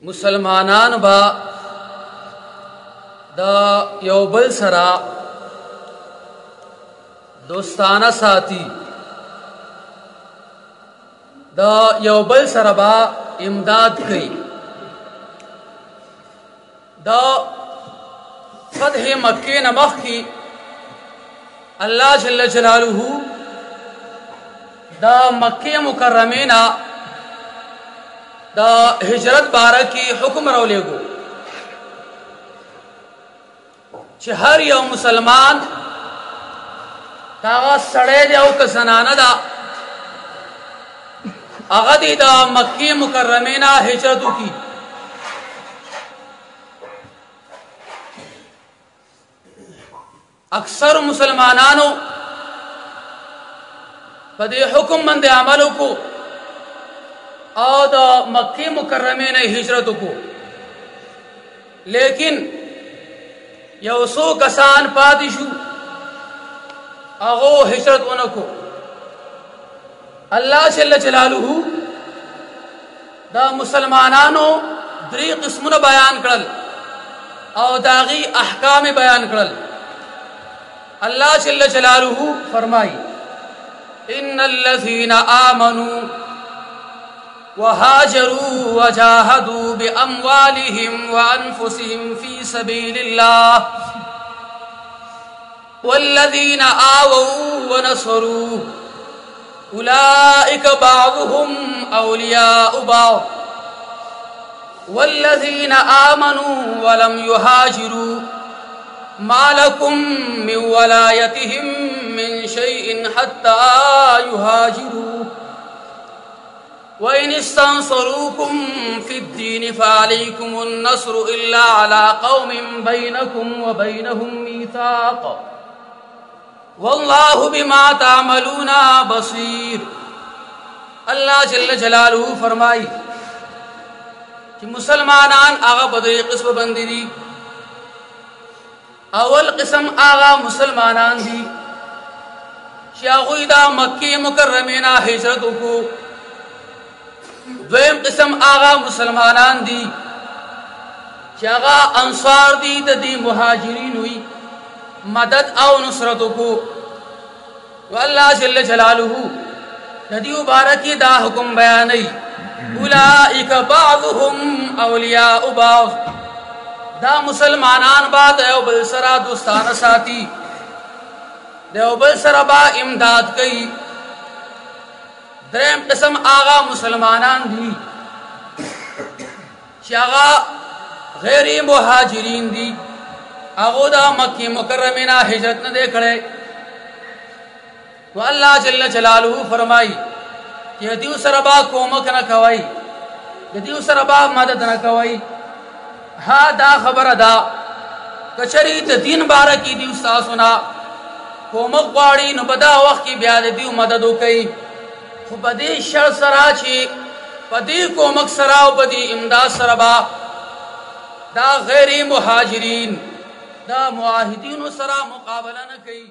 मुसलमानान बा दा यौ बल सरा दोस्ताना साथी दा यौ बल सरा बा इमदाद कई दा फतह मक्के नमख की अल्लाह जल्ल जलालुहु दा मक्के मुकर्रमेना दा हिजरत बारह की हुक्म रौलेगो हर यौ मुसलमान कागा सड़े जाओ का जनाना दा अगदी दा मक्के मुकर्रमेना हिजरत की अक्सर मुसलमानानो पदे हुक्म मंद अमलों को और मक्के मुकर्रमे ने हिजरत को, लेकिन यौसो कसान पादिशु अगो हिजरत उनको अल्लाह जल्ल जलालुहु दा मुसलमानानो द्री किस्मुन बयान करल और दागी अहकाम बयान करल। अल्लाह जल्ल जलालुहु फरमाई इन्नल्लज़ीना आमनू वहाजरू वजाहदू बिअम्वालिहिम व अनफुसिहिम फी सबीलिल्लाह वल्लज़ीना आवू व नसरू उलाइक बाअदुहुम औलियाउ बाअद वल्लज़ीना आमनू व लम युहाजिरू मा लकुम मिन वलायतिहिम मिन शैइन हत्ता युहाजिरू व इन इस्तंसरूकुम फिद्दीन फअलैकुमुन नस्रु इल्ला अला कौमिन बैनकुम व बैनहुम मीसाक वल्लाहु बिमा तामलूना बसीर। अल्लाह जल्ल जलालुहु फरमाई कि मुसलमानान आगा बदरी किस्म बंदी दी। अवल किस्म आगा मुसलमानान दी शागुदा मक्के मुकर्रमेना हिजरत को, द्वयम किस्म आगा मुसलमानान दी शागा अंसार दी तदी मुहाजिरीन हुई मदद और नुसरत को। अल्लाह जल्ल जलालुहु नदी मुबारकी दा हुक्म बयानई उलाइक बाअदुहुम औलियाउ बाअद दा मुसलमानान बा देवबल सरा दोस्ताना साथी देवबल सरा बा इमदाद कई। द्रेम किस्म आगा मुसलमानान दी शागा गैरी मुहाजिरीन दी अगोदा मक्की मुकर्रमेना हिजरत न देखड़े। वो अल्लाह जल्ल जलालुहु फरमाई कि यदि सरबा कोमक न कवाई यदि सरबा मदद न कवाई हा दा खबर अदा कचरी तीन बार की दी उस्ता सुना कोमक वाड़ी न बदा वक्त की ब्याद दी मदद कई बदी शर सरा छी पदी कोमक सराव बदी इमदाद सरबा दा गैरी मुहाजिरीन दा मुआहिदीन सरा मुकाबला न कई।